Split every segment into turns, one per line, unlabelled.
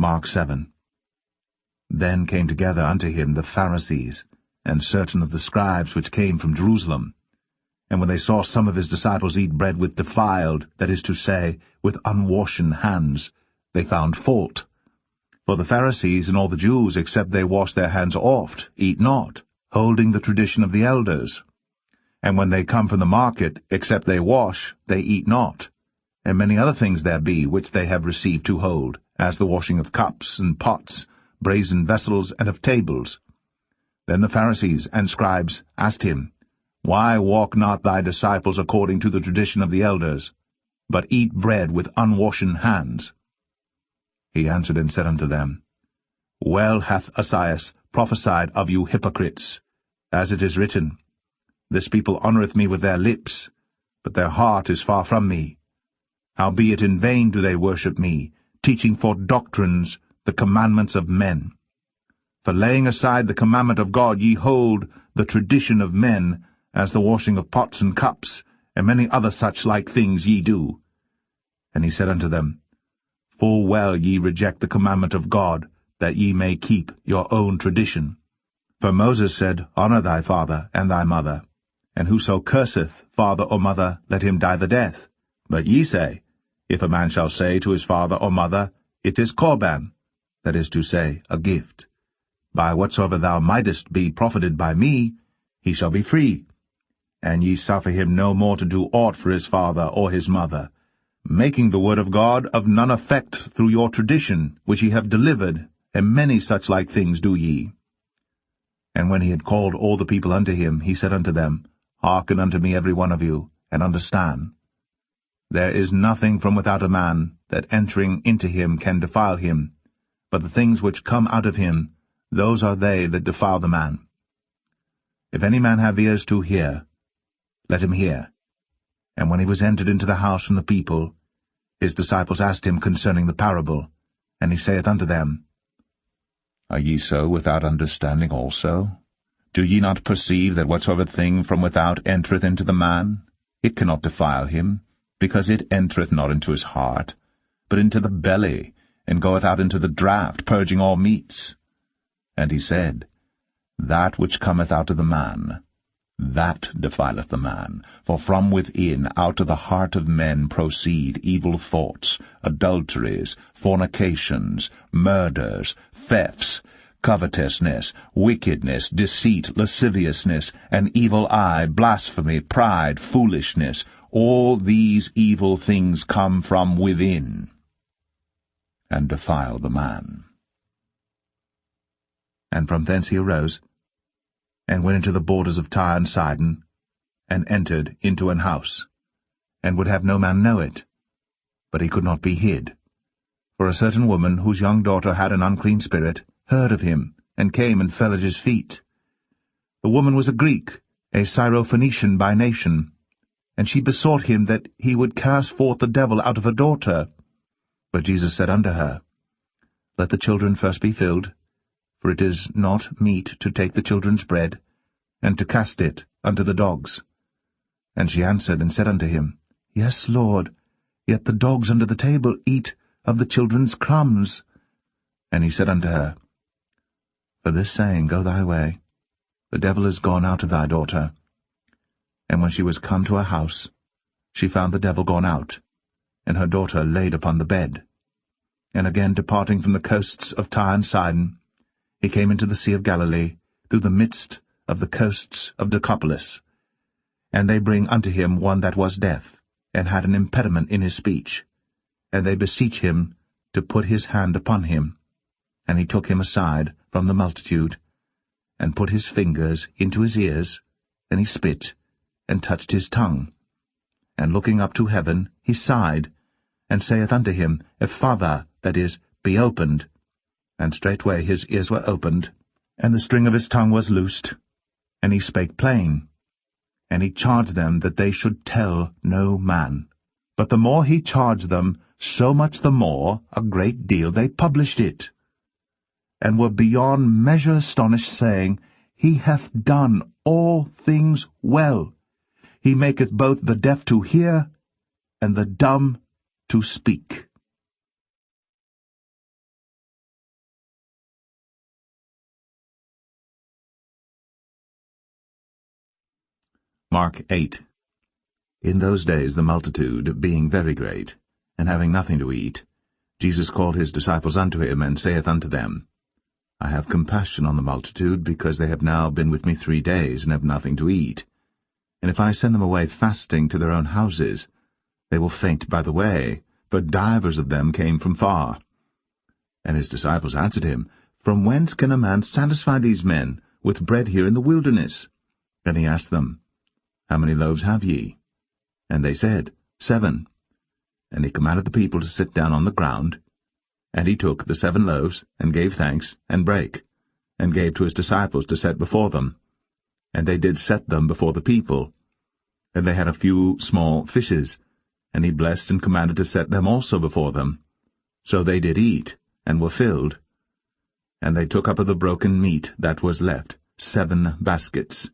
Mark 7. Then came together unto him the Pharisees, and certain of the scribes which came from Jerusalem. And when they saw some of his disciples eat bread with defiled, that is to say, with unwashen hands, they found fault. For the Pharisees and all the Jews, except they wash their hands oft, eat not, holding the tradition of the elders. And when they come from the market, except they wash, they eat not. And many other things there be which they have received to hold, as the washing of cups and pots, brazen vessels, and of tables. Then the Pharisees and scribes asked him, Why walk not thy disciples according to the tradition of the elders, but eat bread with unwashen hands? He answered and said unto them, Well hath Esaias prophesied of you hypocrites, as it is written, This people honoureth me with their lips, but their heart is far from me. Howbeit in vain do they worship me, teaching for doctrines the commandments of men. For laying aside the commandment of God, ye hold the tradition of men, as the washing of pots and cups, and many other such like things ye do. And he said unto them, Full well ye reject the commandment of God, that ye may keep your own tradition. For Moses said, Honour thy father and thy mother, and whoso curseth father or mother, let him die the death. But ye say, If a man shall say to his father or mother, It is Corban, that is to say, a gift. By whatsoever thou mightest be profited by me, he shall be free. And ye suffer him no more to do aught for his father or his mother, making the word of God of none effect through your tradition, which ye have delivered, and many such like things do ye. And when he had called all the people unto him, he said unto them, Hearken unto me every one of you, and understand. There is nothing from without a man that entering into him can defile him, but the things which come out of him, those are they that defile the man. If any man have ears to hear, let him hear. And when he was entered into the house from the people, his disciples asked him concerning the parable, and he saith unto them, Are ye so without understanding also? Do ye not perceive that whatsoever thing from without entereth into the man, it cannot defile him, because it entereth not into his heart, but into the belly, and goeth out into the draught, purging all meats? And he said, That which cometh out of the man, that defileth the man. For from within, out of the heart of men proceed evil thoughts, adulteries, fornications, murders, thefts, covetousness, wickedness, deceit, lasciviousness, an evil eye, blasphemy, pride, foolishness. All these evil things come from within, and defile the man. And from thence he arose, and went into the borders of Tyre and Sidon, and entered into an house, and would have no man know it. But he could not be hid. For a certain woman, whose young daughter had an unclean spirit, heard of him, and came and fell at his feet. The woman was a Greek, a Syrophoenician by nation, and she besought him that he would cast forth the devil out of her daughter. But Jesus said unto her, Let the children first be filled, for it is not meet to take the children's bread, and to cast it unto the dogs. And she answered and said unto him, Yes, Lord, yet the dogs under the table eat of the children's crumbs. And he said unto her, For this saying go thy way, the devil is gone out of thy daughter. And when she was come to her house, she found the devil gone out, and her daughter laid upon the bed. And again departing from the coasts of Tyre and Sidon, he came into the Sea of Galilee, through the midst of the coasts of Decapolis. And they bring unto him one that was deaf, and had an impediment in his speech. And they beseech him to put his hand upon him. And he took him aside from the multitude, and put his fingers into his ears, and he spit, and touched his tongue. And looking up to heaven, he sighed, and saith unto him, Ephphatha, that is, be opened. And straightway his ears were opened, and the string of his tongue was loosed, and he spake plain. And he charged them that they should tell no man. But the more he charged them, so much the more, a great deal, they published it, and were beyond measure astonished, saying, He hath done all things well. He maketh both the deaf to hear, and the dumb to speak. Mark 8. In those days the multitude being very great, and having nothing to eat, Jesus called his disciples unto him, and saith unto them, I have compassion on the multitude, because they have now been with me 3 days, and have nothing to eat. And if I send them away fasting to their own houses, they will faint by the way, for divers of them came from far. And his disciples answered him, From whence can a man satisfy these men with bread here in the wilderness? And he asked them, How many loaves have ye? And they said, 7. And he commanded the people to sit down on the ground. And he took the 7 loaves, and gave thanks, and brake, and gave to his disciples to set before them. And they did set them before the people. And they had a few small fishes, and he blessed and commanded to set them also before them. So they did eat, and were filled. And they took up of the broken meat that was left 7 baskets.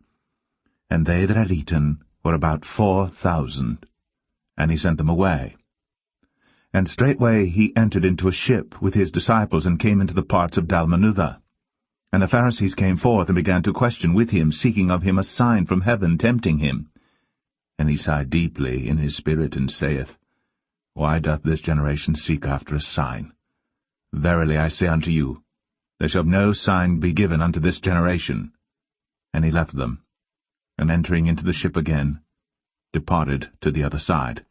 And they that had eaten were about 4,000. And he sent them away. And straightway he entered into a ship with his disciples, and came into the parts of Dalmanutha. And the Pharisees came forth, and began to question with him, seeking of him a sign from heaven, tempting him. And he sighed deeply in his spirit, and saith, Why doth this generation seek after a sign? Verily I say unto you, there shall no sign be given unto this generation. And he left them, and entering into the ship again, departed to the other side.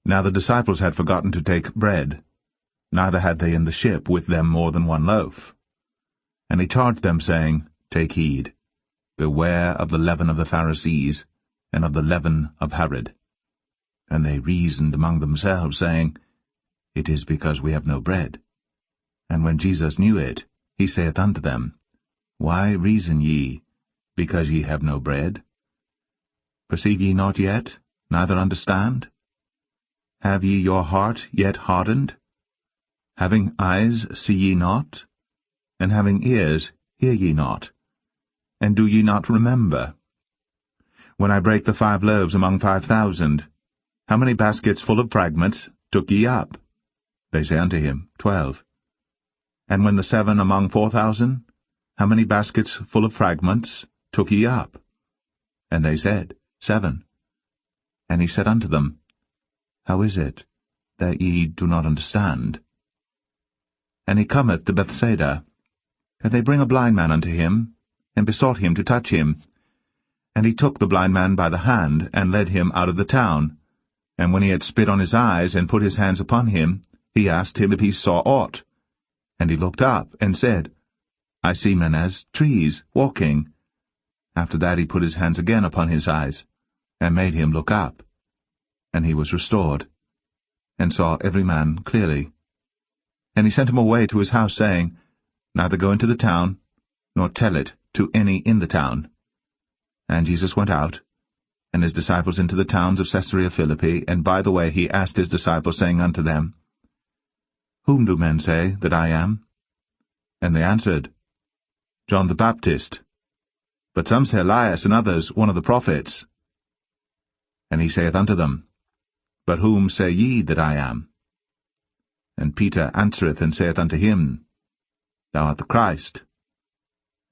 Now the disciples had forgotten to take bread, neither had they in the ship with them more than 1 loaf. And he charged them, saying, Take heed, beware of the leaven of the Pharisees, and of the leaven of Herod. And they reasoned among themselves, saying, It is because we have no bread. And when Jesus knew it, he saith unto them, Why reason ye, because ye have no bread? Perceive ye not yet, neither understand? Have ye your heart yet hardened? Having eyes see ye not? And having ears hear ye not? And do ye not remember? When I brake the 5 loaves among 5,000, how many baskets full of fragments took ye up? They say unto him, 12. And when the 7 among 4,000, how many baskets full of fragments took ye up? And they said, 7. And he said unto them, How is it that ye do not understand? And he cometh to Bethsaida. And they bring a blind man unto him, and besought him to touch him. And he took the blind man by the hand, and led him out of the town. And when he had spit on his eyes, and put his hands upon him, he asked him if he saw aught. And he looked up, and said, I see men as trees, walking. After that he put his hands again upon his eyes, and made him look up. And he was restored, and saw every man clearly. And he sent him away to his house, saying, Neither go into the town, nor tell it to any in the town. And Jesus went out, and his disciples into the towns of Caesarea Philippi, and by the way he asked his disciples, saying unto them, Whom do men say that I am? And they answered, John the Baptist. But some say Elias, and others one of the prophets. And he saith unto them, But whom say ye that I am? And Peter answereth and saith unto him, Thou art the Christ.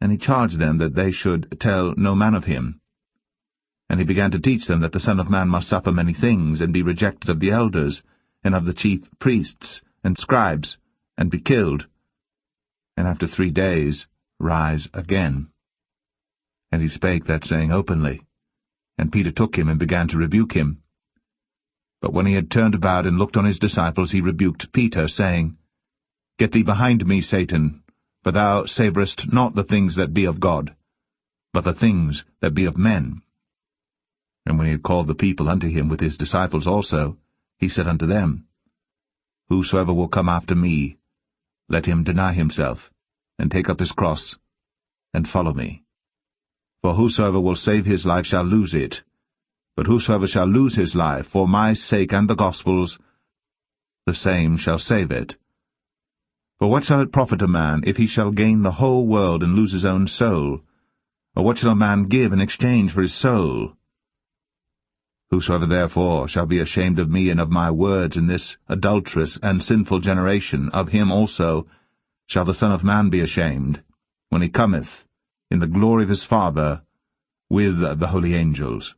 And he charged them that they should tell no man of him. And he began to teach them that the Son of Man must suffer many things, and be rejected of the elders, and of the chief priests, and scribes, and be killed, and after 3 days rise again. And he spake that saying openly. And Peter took him, and began to rebuke him. But when he had turned about and looked on his disciples, he rebuked Peter, saying, Get thee behind me, Satan, for thou savorest not the things that be of God, but the things that be of men. And when he had called the people unto him with his disciples also, he said unto them, Whosoever will come after me, let him deny himself, and take up his cross, and follow me. For whosoever will save his life shall lose it, but whosoever shall lose his life for my sake and the gospel's, the same shall save it. For what shall it profit a man, if he shall gain the whole world and lose his own soul? Or what shall a man give in exchange for his soul? Whosoever therefore shall be ashamed of me and of my words in this adulterous and sinful generation, of him also shall the Son of Man be ashamed, when he cometh in the glory of his Father, with the holy angels.